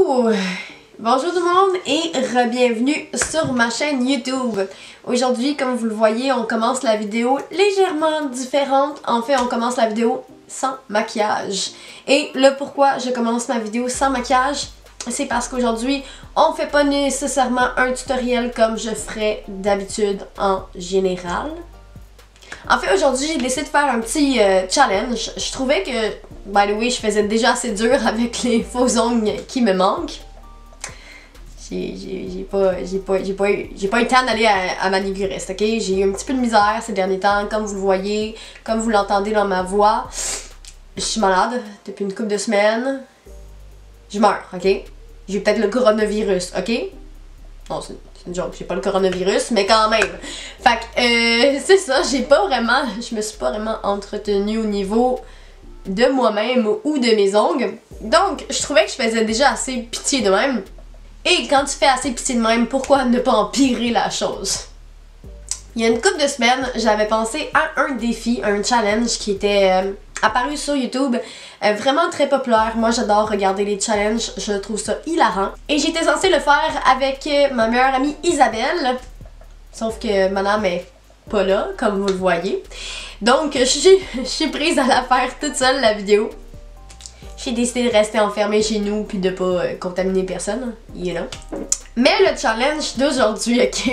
Coucou! Bonjour tout le monde et re-bienvenue sur ma chaîne YouTube. Aujourd'hui, comme vous le voyez, on commence la vidéo légèrement différente. En fait, on commence la vidéo sans maquillage. Et le pourquoi je commence ma vidéo sans maquillage, c'est parce qu'aujourd'hui, on fait pas nécessairement un tutoriel comme je ferais d'habitude en général. En fait, aujourd'hui, j'ai décidé de faire un petit challenge. Je trouvais que, by the way, je faisais déjà assez dur avec les faux ongles qui me manquent. J'ai pas eu le temps d'aller à manicuriste, ok? J'ai eu un petit peu de misère ces derniers temps, comme vous le voyez, comme vous l'entendez dans ma voix. Je suis malade depuis une couple de semaines. Je meurs, ok? J'ai peut-être le coronavirus, ok? Non, c'est une joke, j'ai pas le coronavirus, mais quand même. Fait que, c'est ça, je me suis pas vraiment entretenue au niveau de moi-même ou de mes ongles. Donc, je trouvais que je faisais déjà assez pitié de même. Et quand tu fais assez pitié de même, pourquoi ne pas empirer la chose? Il y a une couple de semaines, j'avais pensé à un défi, un challenge qui était apparu sur YouTube, vraiment très populaire. Moi, j'adore regarder les challenges, je trouve ça hilarant. Et j'étais censée le faire avec ma meilleure amie Isabelle, sauf que madame est pas là, comme vous le voyez. Donc, je suis prise à la faire toute seule, la vidéo. J'ai décidé de rester enfermée chez nous puis de pas contaminer personne, you know. Mais le challenge d'aujourd'hui, ok,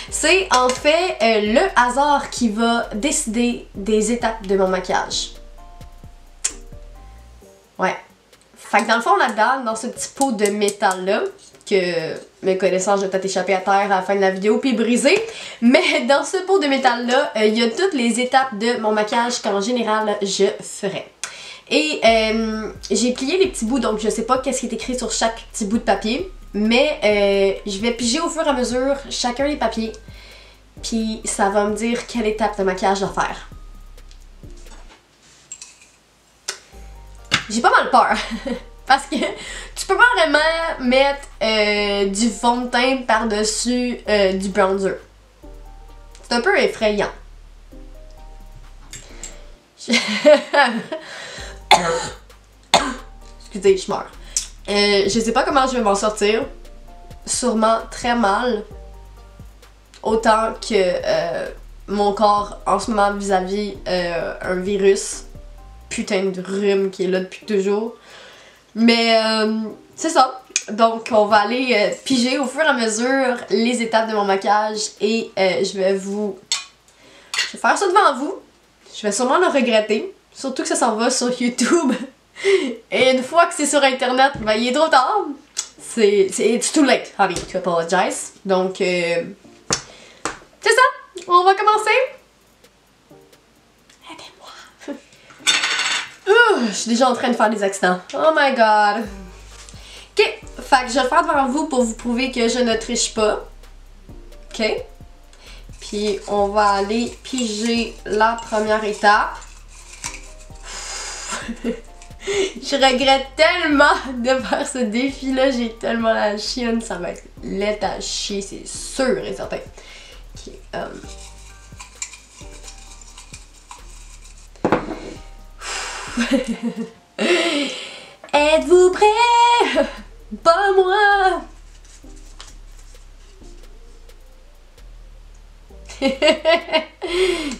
c'est en fait le hasard qui va décider des étapes de mon maquillage. Ouais. Fait que dans le fond, là-dedans, dans ce petit pot de métal-là, que mes connaissances, je vais peut-être échapper à terre à la fin de la vidéo puis briser. Mais dans ce pot de métal-là, il y a toutes les étapes de mon maquillage qu'en général, je ferais. Et j'ai plié les petits bouts, donc je sais pas qu'est-ce qui est écrit sur chaque petit bout de papier. Mais je vais piger au fur et à mesure chacun des papiers. Puis ça va me dire quelle étape de maquillage je dois faire. J'ai pas mal peur. Parce que tu peux pas vraiment mettre du fond de teint par-dessus du bronzer. C'est un peu effrayant. Excusez, je meurs. Je sais pas comment je vais m'en sortir. Sûrement très mal. Autant que mon corps en ce moment vis-à-vis un virus. Putain de rhume qui est là depuis toujours. Mais c'est ça. Donc on va aller piger au fur et à mesure les étapes de mon maquillage. Et je vais faire ça devant vous. Je vais sûrement le regretter. Surtout que ça s'en va sur YouTube. Et une fois que c'est sur internet, ben il est trop tard. It's too late, honey, to apologize. Donc, c'est ça. On va commencer. Aidez-moi. Je suis déjà en train de faire des accidents. Oh my god. Ok, fait que je vais le faire devant vous pour vous prouver que je ne triche pas. Ok. Puis on va aller piger la première étape. Je regrette tellement de faire ce défi-là, j'ai tellement la chienne, ça va être laid à chier, c'est sûr et certain. Ok, êtes-vous prêts? Pas moi!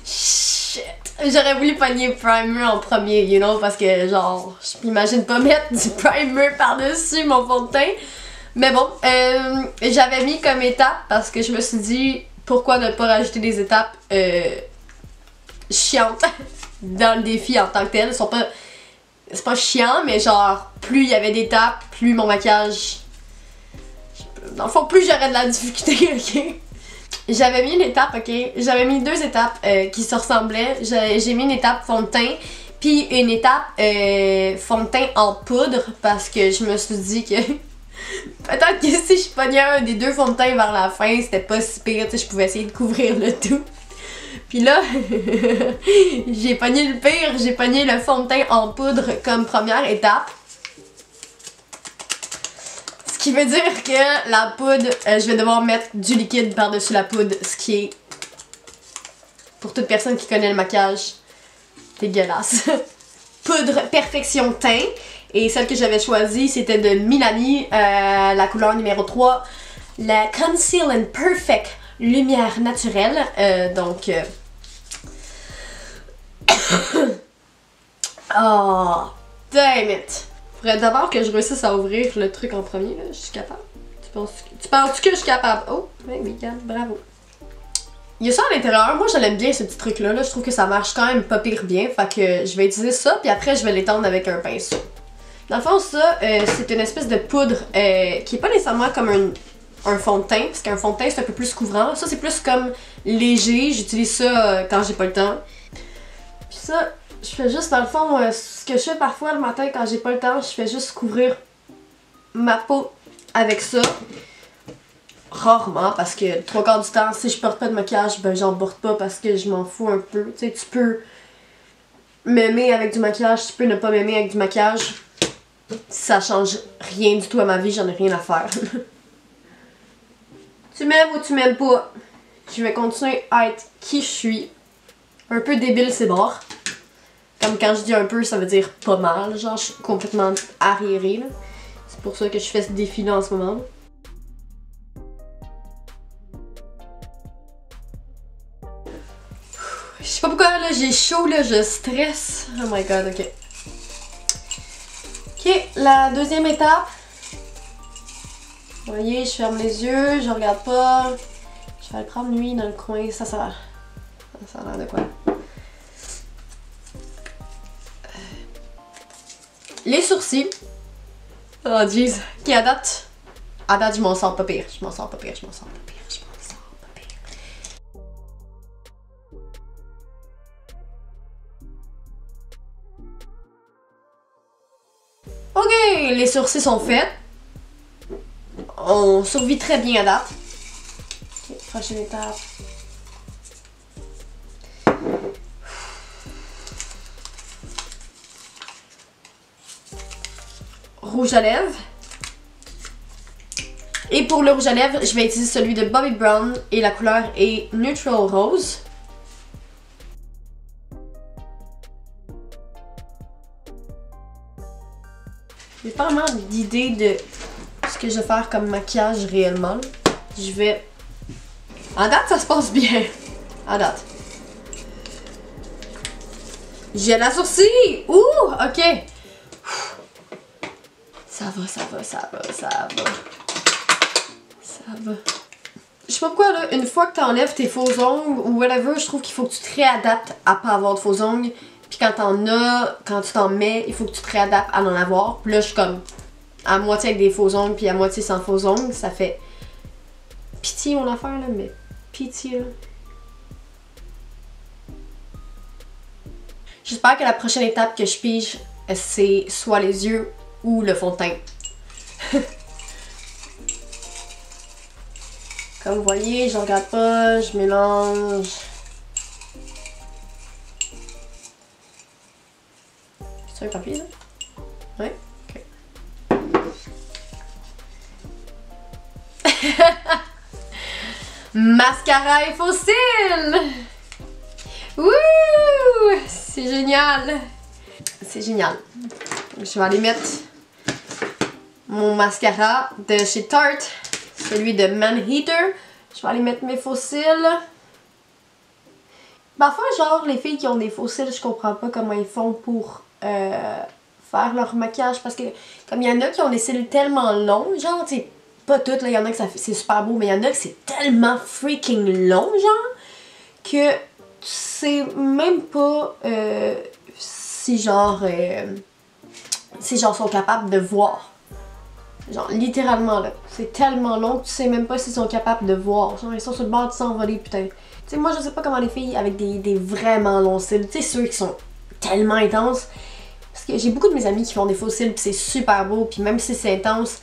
Shit! J'aurais voulu pogner primer en premier, you know, parce que genre, je m'imagine pas mettre du primer par-dessus mon fond de teint. Mais bon, j'avais mis comme étape parce que je me suis dit, pourquoi ne pas rajouter des étapes chiantes dans le défi en tant que tel. C'est pas chiant, mais genre, plus il y avait d'étapes, plus mon maquillage... Dans le fond, plus j'aurais de la difficulté, ok? J'avais mis une étape, ok? J'avais mis deux étapes qui se ressemblaient. J'ai mis une étape fond de teint, puis une étape fond de teint en poudre, parce que je me suis dit que peut-être que si je pognais un des deux fonds de teint vers la fin, c'était pas si pire, tu sais, je pouvais essayer de couvrir le tout. Puis là, j'ai pogné le pire, j'ai pogné le fond de teint en poudre comme première étape. Ce qui veut dire que la poudre, je vais devoir mettre du liquide par-dessus la poudre, ce qui est, pour toute personne qui connaît le maquillage, dégueulasse. poudre perfection teint. Et celle que j'avais choisie, c'était de Milani, la couleur numéro 3, la Conceal and Perfect Lumière Naturelle. Oh, damn it! Faudrait d'abord que je réussisse à ouvrir le truc en premier, là. Je suis capable. Tu penses que je suis capable? Oh, oui, regarde, bravo. Il y a ça à l'intérieur. Moi, je l'aime bien, ce petit truc-là. Là. Je trouve que ça marche quand même pas pire bien. Fait que je vais utiliser ça, puis après, je vais l'étendre avec un pinceau. Dans le fond, ça, c'est une espèce de poudre qui est pas nécessairement comme un fond de teint, parce qu'un fond de teint, c'est un peu plus couvrant. Ça, c'est plus comme léger. J'utilise ça quand j'ai pas le temps. Puis ça, je fais juste, dans le fond, ce que je fais parfois le matin quand j'ai pas le temps, je fais juste couvrir ma peau avec ça. Rarement, parce que 3/4 du temps, si je porte pas de maquillage, ben j'en porte pas parce que je m'en fous un peu. Tu sais, tu peux m'aimer avec du maquillage, tu peux ne pas m'aimer avec du maquillage. Ça change rien du tout à ma vie, j'en ai rien à faire. Tu m'aimes ou tu m'aimes pas, je vais continuer à être qui je suis. Un peu débile, c'est bon. Comme quand je dis un peu, ça veut dire pas mal. Genre, je suis complètement arriérée. C'est pour ça que je fais ce défi-là en ce moment. Je sais pas pourquoi, là, j'ai chaud, là, je stresse. Oh my god, ok. Ok, la deuxième étape. Vous voyez, je ferme les yeux, je regarde pas. Je vais le prendre lui dans le coin, ça a l'air de quoi? Les sourcils. Oh jeez. Ok, à date, je m'en sors pas pire. Je m'en sors pas pire. Ok, les sourcils sont faits. On survit très bien à date. Ok, prochaine étape. Rouge à lèvres. Et pour le rouge à lèvres, je vais utiliser celui de Bobbi Brown et la couleur est Neutral Rose. J'ai pas vraiment d'idée de ce que je vais faire comme maquillage réellement. Je vais... À date, ça se passe bien. À date. J'ai la sourcil! Ouh! Ok. Ça va. Ça va. Je sais pas pourquoi, là, une fois que t'enlèves tes faux ongles ou whatever, je trouve qu'il faut que tu te réadaptes à pas avoir de faux ongles. Puis quand t'en as, quand tu t'en mets, il faut que tu te réadaptes à en avoir. Puis là, je suis comme à moitié avec des faux ongles, puis à moitié sans faux ongles. Ça fait pitié mon affaire, là, mais pitié, là. J'espère que la prochaine étape que je pige, c'est soit les yeux ou le fond de teint. Comme vous voyez, je regarde pas, je mélange. C'est un papier, là? Ouais? Ok. Mascara et faux cils! Wouh! C'est génial! C'est génial. Je vais aller mettre mon mascara de chez Tarte, celui de Manheater. Je vais aller mettre mes faux cils. Parfois, genre, les filles qui ont des faux cils, je comprends pas comment ils font pour faire leur maquillage. Parce que, comme il y en a qui ont des cils tellement longs, genre, tu sais, pas toutes, là, il y en a que c'est super beau, mais il y en a que c'est tellement freaking long, genre, que tu sais même pas si genre sont capables de voir. Genre littéralement là, c'est tellement long que tu sais même pas s'ils sont capables de voir. Genre ils sont sur le bord de s'envoler putain. Tu sais moi je sais pas comment les filles avec des vraiment longs cils, tu sais ceux qui sont tellement intenses. Parce que j'ai beaucoup de mes amis qui font des faux cils pis c'est super beau puis même si c'est intense,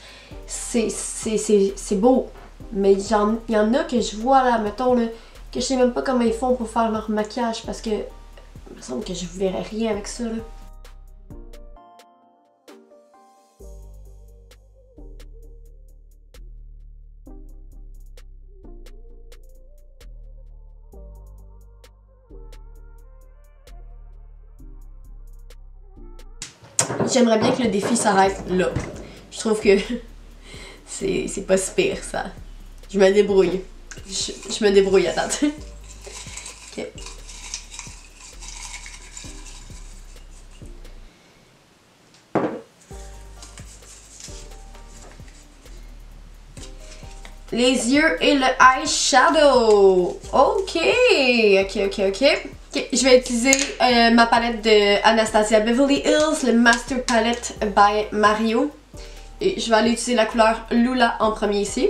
c'est beau. Mais il y en a que je vois là, mettons là, que je sais même pas comment ils font pour faire leur maquillage parce que il me semble que je verrais rien avec ça là. J'aimerais bien que le défi s'arrête là. Je trouve que c'est pas si pire ça. Je me débrouille. Je me débrouille, attends. Ok. Les yeux et le eyeshadow. Ok. Ok, je vais utiliser ma palette de Anastasia Beverly Hills, le Master Palette by Mario. Et je vais aller utiliser la couleur Lula en premier ici.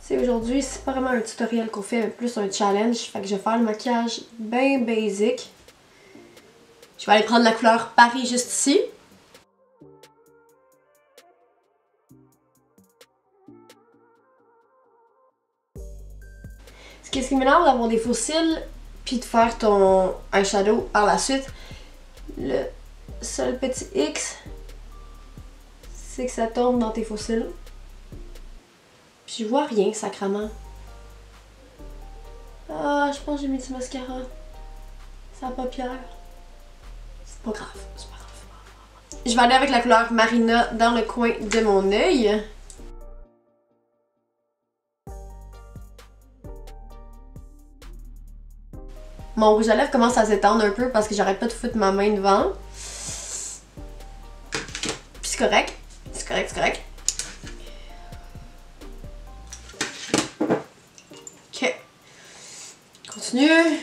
Aujourd'hui, c'est pas vraiment un tutoriel qu'on fait, mais plus un challenge. Fait que je vais faire le maquillage bien basic. Je vais aller prendre la couleur Paris juste ici. Ce qui m'énerve d'avoir des faux cils, puis de faire ton eyeshadow par la suite. Le seul petit X, c'est que ça tombe dans tes faux cils. Puis je vois rien, sacrément. Ah, je pense que j'ai mis du mascara. C'est la paupière. C'est pas grave, c'est pas grave. Je vais aller avec la couleur Marina dans le coin de mon œil. Mon rouge à lèvres commence à s'étendre un peu parce que j'arrête pas de foutre ma main devant. Puis c'est correct. C'est correct, c'est correct. Ok. Continue.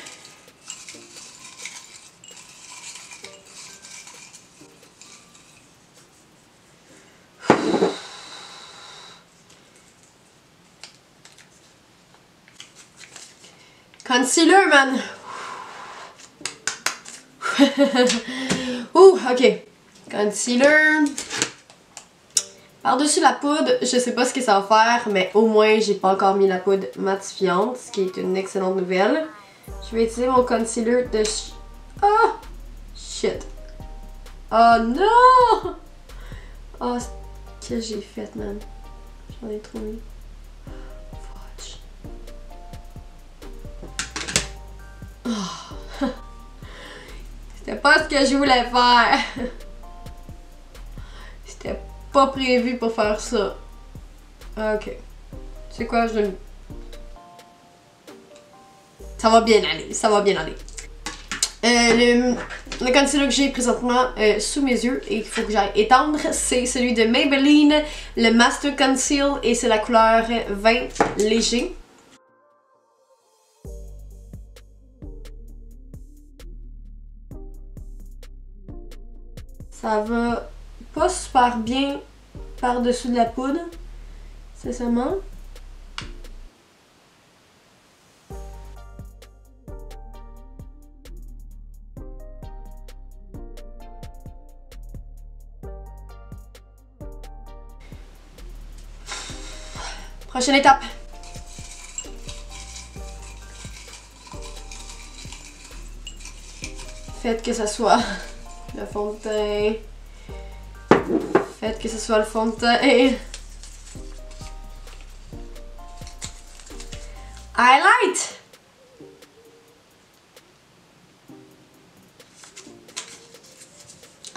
Concealer, man. Ouh, ok. Concealer. Par-dessus la poudre, je sais pas ce que ça va faire, mais au moins j'ai pas encore mis la poudre matifiante, ce qui est une excellente nouvelle. Je vais utiliser mon concealer de... Oh! Shit. Oh non! Oh, ce que j'ai fait, man. J'en ai trop mis. Fudge. Oh. C'était pas ce que je voulais faire. C'était pas prévu pour faire ça. Ok. Tu sais quoi, ça va bien aller, ça va bien aller. Le concealer que j'ai présentement sous mes yeux et qu'il faut que j'aille étendre, c'est celui de Maybelline, le Master Conceal, et c'est la couleur 20 léger. Ça va pas super bien par-dessus de la poudre, sincèrement. Prochaine étape. Faites que ça soit le fond de teint. Faites que ce soit le fond de teint. Highlight!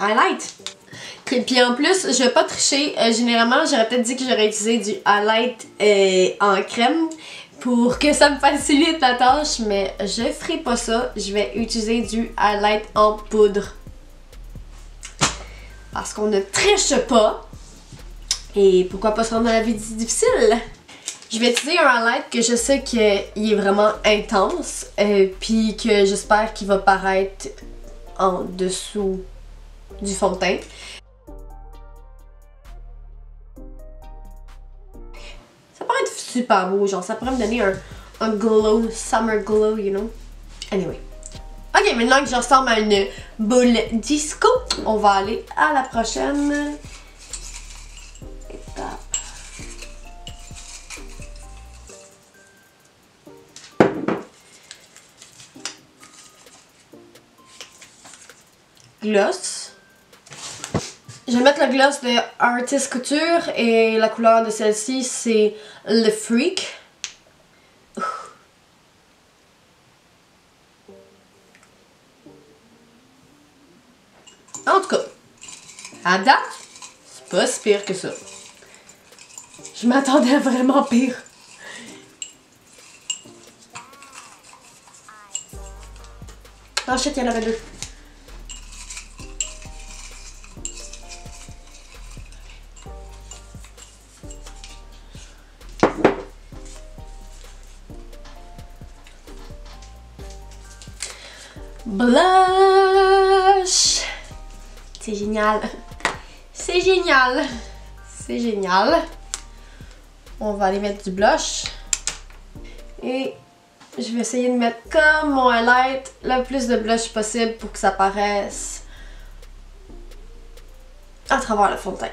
Highlight! Et puis en plus, je vais pas tricher. Généralement, j'aurais peut-être dit que j'aurais utilisé du highlight en crème pour que ça me facilite la tâche, mais je ferai pas ça. Je vais utiliser du highlight en poudre. Parce qu'on ne triche pas. Et pourquoi pas se rendre dans la vie difficile? Je vais utiliser un highlight que je sais qu'il est vraiment intense. Puis que j'espère qu'il va paraître en dessous du fond de teint. Ça pourrait être super beau, genre ça pourrait me donner un glow, summer glow, you know. Anyway. Ok, maintenant que je ressemble à une boule disco, on va aller à la prochaine étape. Gloss. Je vais mettre le gloss de Artist Couture et la couleur de celle-ci c'est Le Freak. En tout cas, à date, c'est pas si pire que ça. Je m'attendais à vraiment pire. Oh shit, il y en avait deux. Blush! C'est génial. C'est génial. C'est génial. On va aller mettre du blush. Et je vais essayer de mettre comme mon highlight le plus de blush possible pour que ça paraisse à travers le fond de teint.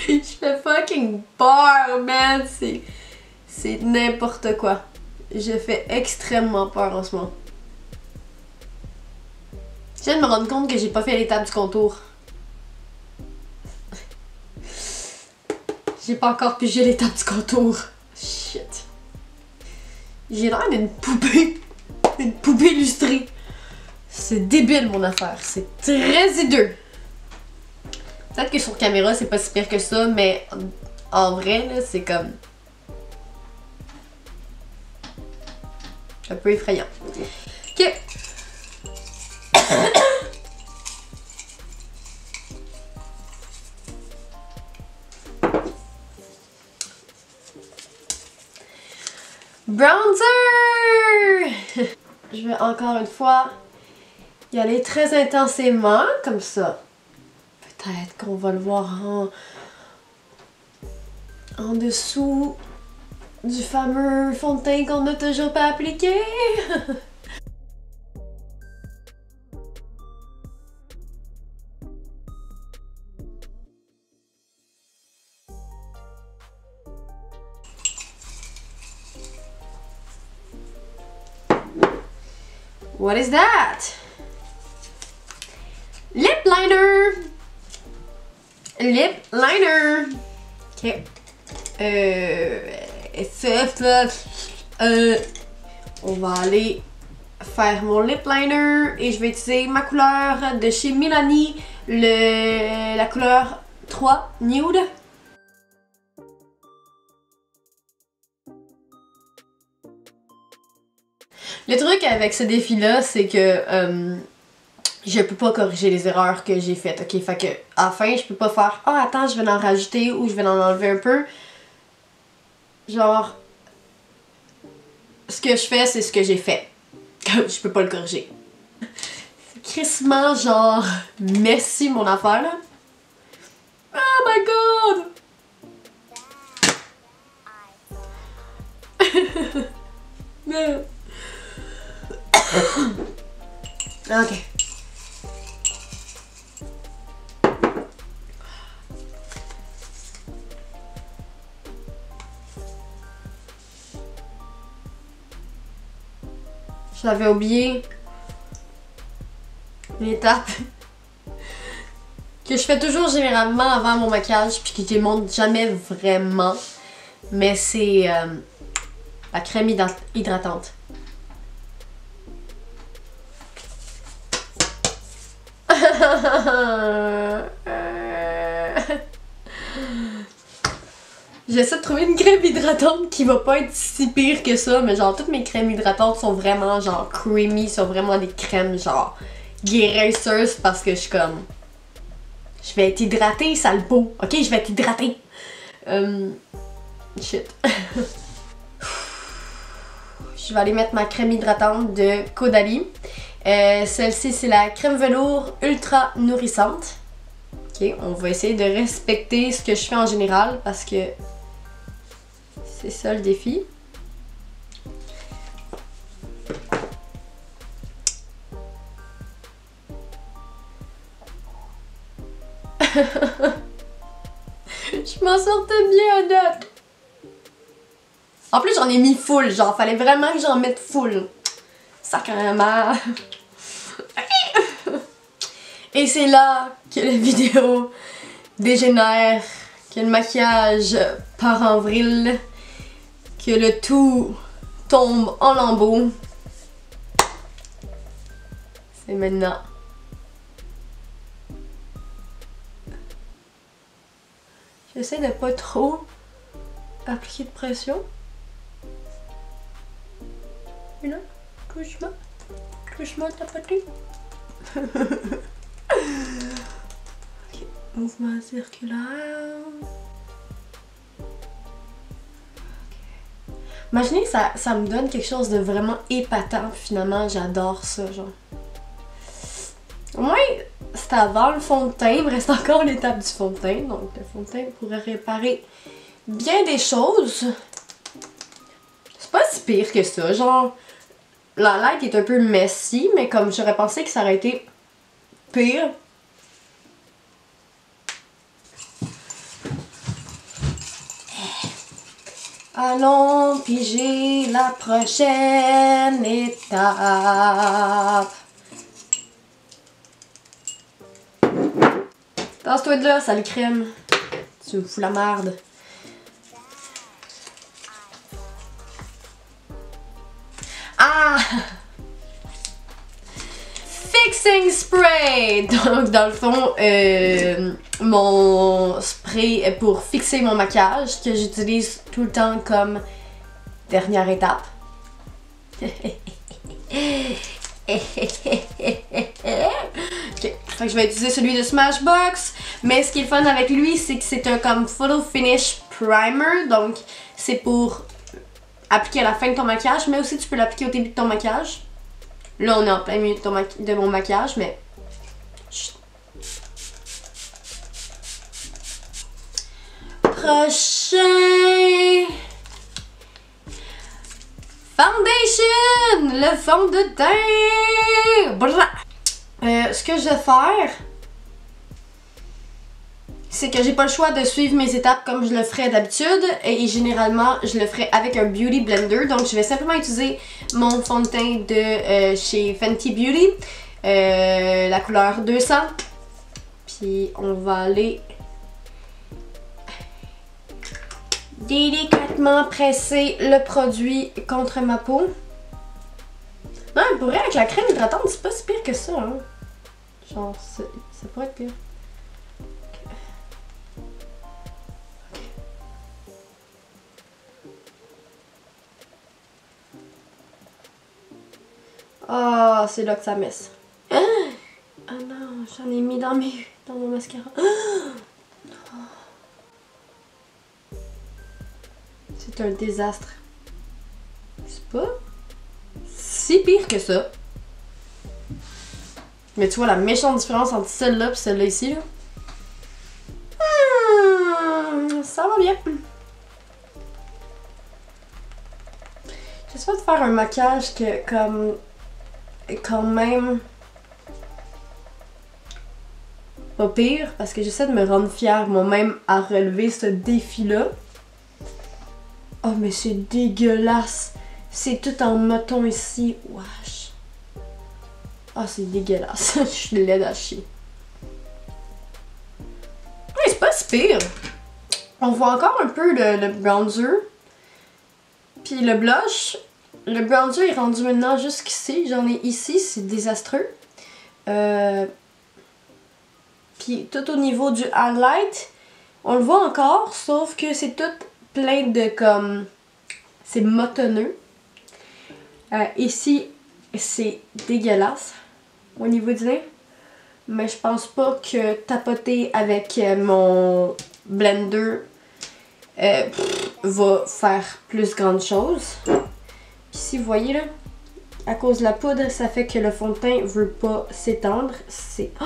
Je fais fucking peur, man! C'est n'importe quoi. Je fais extrêmement peur en ce moment. Je viens de me rendre compte que j'ai pas fait l'étape du contour. J'ai pas encore pigé l'étape du contour. Shit. J'ai l'air d'une poupée. Une poupée illustrée. C'est débile mon affaire. C'est très hideux. Peut-être que sur caméra c'est pas si pire que ça, mais en vrai là c'est comme un peu effrayant. Ok. Bronzer! Je vais encore une fois y aller très intensément, comme ça. Peut-être qu'on va le voir en dessous du fameux fond de teint qu'on n'a toujours pas appliqué. What is that? Lip liner! Lip liner! Ok. On va aller faire mon lip liner et je vais utiliser ma couleur de chez Milani, la couleur 3 Nude. Le truc avec ce défi-là, c'est que je peux pas corriger les erreurs que j'ai faites, ok? Fait que à la fin, je peux pas faire « Ah, oh, attends, je vais en rajouter ou je vais en enlever un peu. » Genre, ce que je fais, c'est ce que j'ai fait. Je peux pas le corriger. C'est crissement genre messy mon affaire là. Oh my god! Non. Ok. J'avais oublié une étape que je fais toujours généralement avant mon maquillage puis que je démontre jamais vraiment, mais c'est la crème hydratante. J'essaie de trouver une crème hydratante qui va pas être si pire que ça, mais genre toutes mes crèmes hydratantes sont vraiment genre creamy, sont vraiment des crèmes genre guérisseuses parce que je suis comme je vais être hydratée, sale peau, ok? Je vais être hydratée. Shit. Je vais aller mettre ma crème hydratante de Caudalie. Celle-ci, c'est la crème velours ultra nourrissante. Ok, on va essayer de respecter ce que je fais en général parce que c'est ça le défi. Je m'en sortais bien à date. En plus, j'en ai mis full. Genre, fallait vraiment que j'en mette full. Sacrément. Et c'est là que la vidéo dégénère, que le maquillage part en vrille, que le tout tombe en lambeaux. Et maintenant... J'essaie de pas trop appliquer de pression. Et là, doucement. Doucement tapoter. Ok, mouvement circulaire. Imaginez, ça me donne quelque chose de vraiment épatant. Finalement, j'adore ça, genre. Au moins, c'est avant le fond de teint. Il me reste encore l'étape du fond de teint. Donc, le fond de teint pourrait réparer bien des choses. C'est pas si pire que ça. Genre, la light est un peu messy, mais comme j'aurais pensé que ça aurait été pire. Allons piger la prochaine étape. Passe-toi de là, sale crème. Tu me fous la merde. Ah! Fixing spray! Donc, dans le fond, mon spray pour fixer mon maquillage que j'utilise tout le temps comme dernière étape. Ok. Fait que je vais utiliser celui de Smashbox. Mais ce qui est fun avec lui, c'est que c'est un comme Photo Finish Primer. Donc, c'est pour appliquer à la fin de ton maquillage, mais aussi tu peux l'appliquer au début de ton maquillage. Là, on est en plein milieu de mon maquillage, mais... Chut. Prochain... Foundation! Le fond de teint! Ce que je vais faire... c'est que j'ai pas le choix de suivre mes étapes comme je le ferais d'habitude et généralement je le ferais avec un Beauty Blender. Donc je vais simplement utiliser mon fond de teint de chez Fenty Beauty, la couleur 200. Puis on va aller délicatement presser le produit contre ma peau. Non, pour vrai, avec la crème hydratante, c'est pas si pire que ça, hein. Genre, ça pourrait être pire. Oh, c'est là que ça messe. Ah non, j'en ai mis dans mon mascara. C'est un désastre. C'est pas si pire que ça. Mais tu vois la méchante différence entre celle-là et celle-là ici, là. Ça va bien. J'essaie de faire un maquillage que comme quand même pas pire parce que j'essaie de me rendre fière moi-même à relever ce défi-là. Oh mais c'est dégueulasse. C'est tout en moton ici. Wesh. Ah, c'est dégueulasse. Je suis laide à chier. Oui, c'est pas si pire. On voit encore un peu le bronzer. Puis le blush. Le bronzer est rendu maintenant jusqu'ici. J'en ai ici, c'est désastreux. Puis tout au niveau du highlight, on le voit encore, sauf que c'est tout plein de comme... c'est motonneux. Ici, c'est dégueulasse au niveau du nez. Mais je pense pas que tapoter avec mon blender va faire plus grande chose. Ici, vous voyez là, à cause de la poudre, ça fait que le fond de teint veut pas s'étendre. C'est... Oh!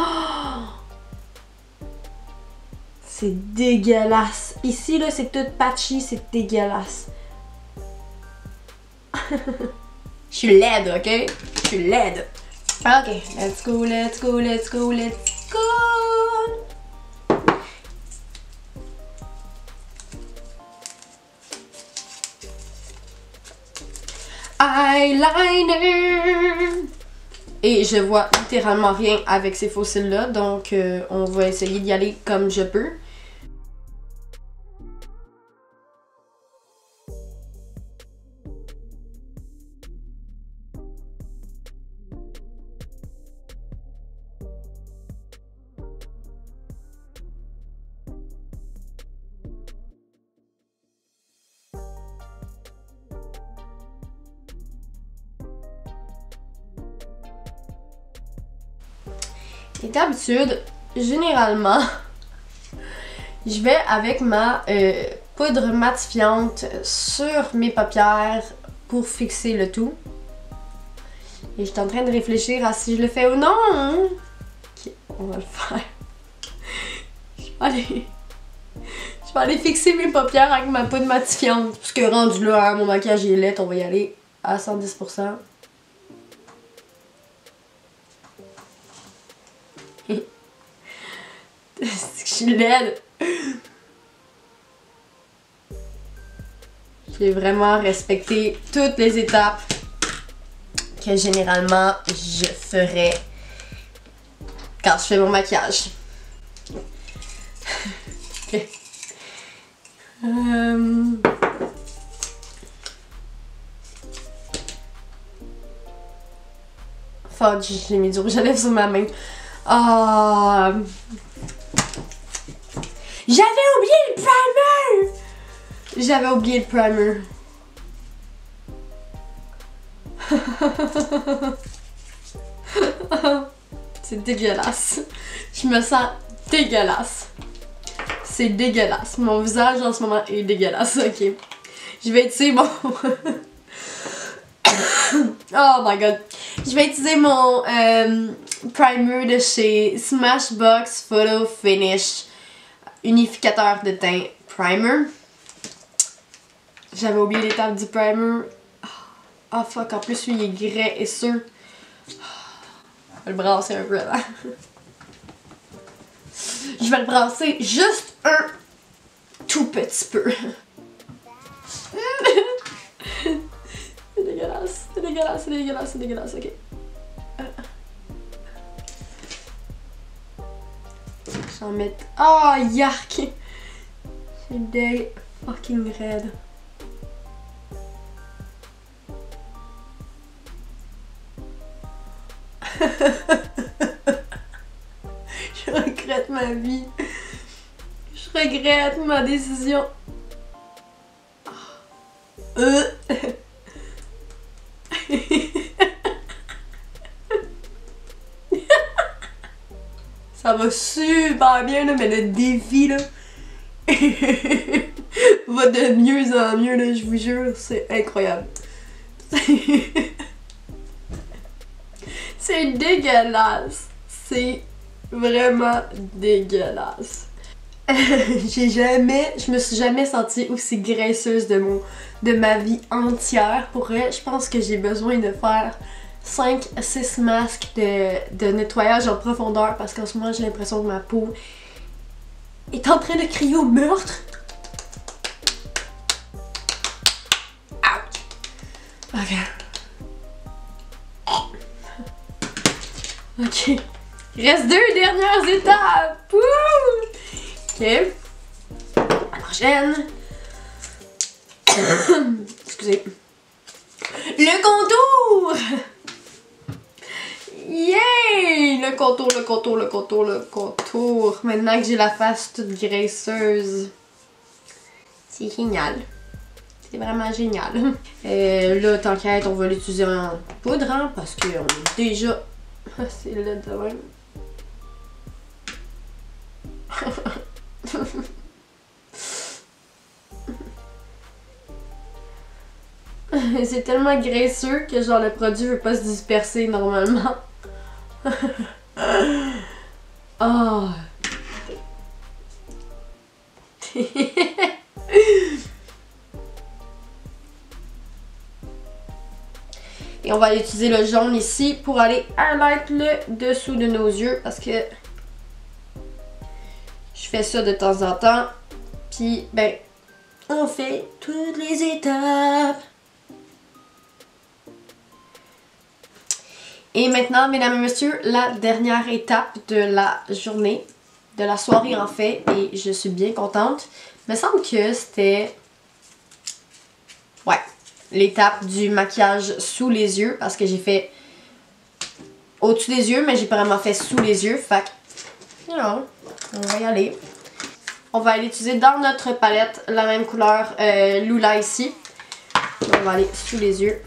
C'est dégueulasse. Ici, là, c'est tout patchy, c'est dégueulasse. Je suis laide, ok? Je suis laide. Ok, let's go, let's go, let's go, let's go! Eyeliner! Et je vois littéralement rien avec ces faux cils-là, donc on va essayer d'y aller comme je peux. Et d'habitude, généralement, je vais avec ma poudre matifiante sur mes paupières pour fixer le tout. Et je suis en train de réfléchir à si je le fais ou non. Ok, on va le faire. Je vais aller fixer mes paupières avec ma poudre matifiante. Parce que rendu là, hein, mon maquillage est laid, on va y aller à 110%. C'est que je suis laide. J'ai vraiment respecté toutes les étapes que généralement je ferais quand je fais mon maquillage. Okay. Fuck, j'ai mis du rouge à lèvres sur ma main. Ah. J'avais oublié le primer! J'avais oublié le primer. C'est dégueulasse. Je me sens dégueulasse. C'est dégueulasse. Mon visage en ce moment est dégueulasse. Ok. Je vais utiliser mon... Oh my god. Je vais utiliser mon primer de chez Smashbox Photo Finish unificateur de teint primer. J'avais oublié l'étape du primer. Ah fuck, en plus lui il est grès et sûr. Je vais le brasser un peu avant. Je vais le brasser juste un tout petit peu. C'est dégueulasse, c'est dégueulasse, c'est dégueulasse, c'est dégueulasse, ok. J'en mets... Oh, yark! C'est des fucking raide. Je regrette ma vie. Je regrette ma décision. Ça va super bien là, mais le défi là va de mieux en mieux là, je vous jure, c'est incroyable. C'est dégueulasse. C'est vraiment dégueulasse. Je me suis jamais sentie aussi graisseuse de ma vie entière. Pour vrai, je pense que j'ai besoin de faire 5 à 6 masques de nettoyage en profondeur parce qu'en ce moment j'ai l'impression que ma peau est en train de crier au meurtre. Ouch! Ok. Ok. Il reste 2 dernières étapes! Wouh! Ok. La prochaine. Excusez. Le contour! Yay! Le contour, le contour, le contour, le contour. Maintenant que j'ai la face toute graisseuse. C'est génial. C'est vraiment génial. Là, tant qu'à être, on va l'utiliser en poudre, hein, parce qu'on est déjà... C'est laid de même. C'est tellement graisseux que genre le produit veut pas se disperser normalement. Oh. Et on va aller utiliser le jaune ici pour aller highlight le dessous de nos yeux parce que je fais ça de temps en temps. Puis ben, on fait toutes les étapes. Et maintenant, mesdames et messieurs, la dernière étape de la journée, de la soirée en fait, et je suis bien contente. Il me semble que c'était... Ouais, l'étape du maquillage sous les yeux, parce que j'ai fait au-dessus des yeux, mais j'ai pas vraiment fait sous les yeux, fait que, you know, on va y aller. On va aller utiliser dans notre palette la même couleur Lula ici. On va aller sous les yeux.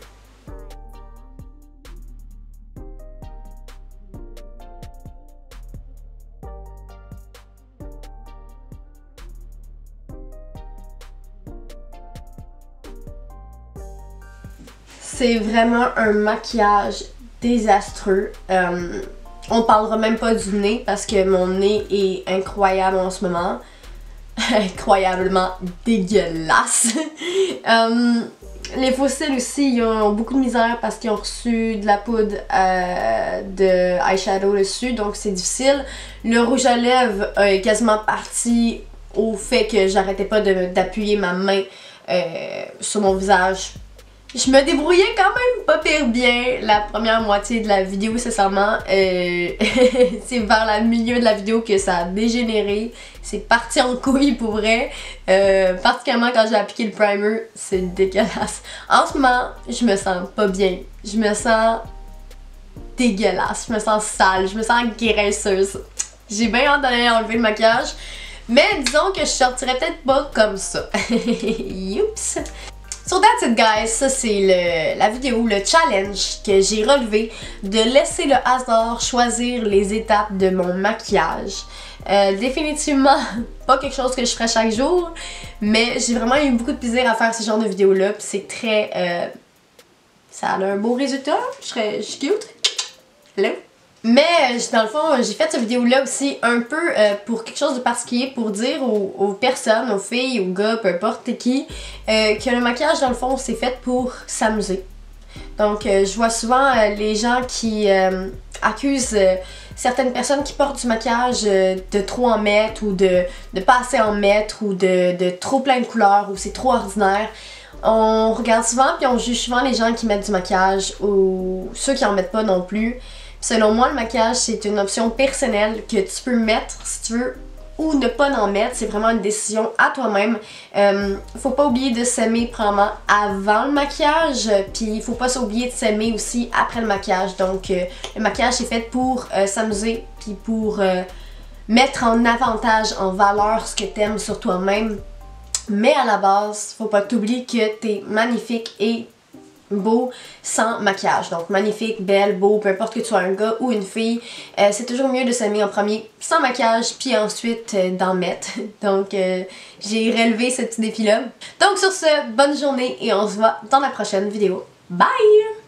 c'est vraiment un maquillage désastreux. On parlera même pas du nez parce que mon nez est incroyable en ce moment. Incroyablement dégueulasse. Les fossiles aussi, ils ont beaucoup de misère parce qu'ils ont reçu de la poudre de eyeshadow dessus, donc c'est difficile. Le rouge à lèvres est quasiment parti au fait que j'arrêtais pas d'appuyer ma main sur mon visage. Je me débrouillais quand même pas pire bien la première moitié de la vidéo, sincèrement. C'est vers le milieu de la vidéo que ça a dégénéré. C'est parti en couille pour vrai. Particulièrement quand j'ai appliqué le primer, c'est dégueulasse. En ce moment, je me sens pas bien. Je me sens dégueulasse, je me sens sale, je me sens graisseuse. J'ai bien hâte d'aller enlever le maquillage. Mais disons que je sortirais peut-être pas comme ça. Youps! So that's it guys, ça c'est la vidéo, le challenge que j'ai relevé de laisser le hasard choisir les étapes de mon maquillage. Définitivement pas quelque chose que je ferais chaque jour, mais j'ai vraiment eu beaucoup de plaisir à faire ce genre de vidéo là, puis c'est très... ça a un beau résultat, je suis cute. Hello! Mais dans le fond, j'ai fait cette vidéo-là aussi un peu pour quelque chose de particulier, pour dire aux personnes, aux filles, aux gars, peu importe qui, que le maquillage dans le fond c'est fait pour s'amuser. Donc je vois souvent les gens qui accusent certaines personnes qui portent du maquillage de trop en mettre ou de pas assez en mettre ou de trop plein de couleurs ou c'est trop ordinaire. On regarde souvent puis on juge souvent les gens qui mettent du maquillage ou ceux qui en mettent pas non plus. Selon moi, le maquillage, c'est une option personnelle que tu peux mettre si tu veux ou ne pas en mettre. C'est vraiment une décision à toi-même. Faut pas oublier de s'aimer probablement avant le maquillage, puis il faut pas s'oublier de s'aimer aussi après le maquillage. Donc, le maquillage c'est fait pour s'amuser, puis pour mettre en avantage, en valeur ce que t'aimes sur toi-même. Mais à la base, faut pas t'oublier que t'es magnifique et beau sans maquillage. Donc magnifique, belle, beau, peu importe que tu sois un gars ou une fille, c'est toujours mieux de s'aimer en premier sans maquillage puis ensuite d'en mettre. Donc j'ai relevé ce petit défi là. Donc sur ce, bonne journée et on se voit dans la prochaine vidéo. Bye!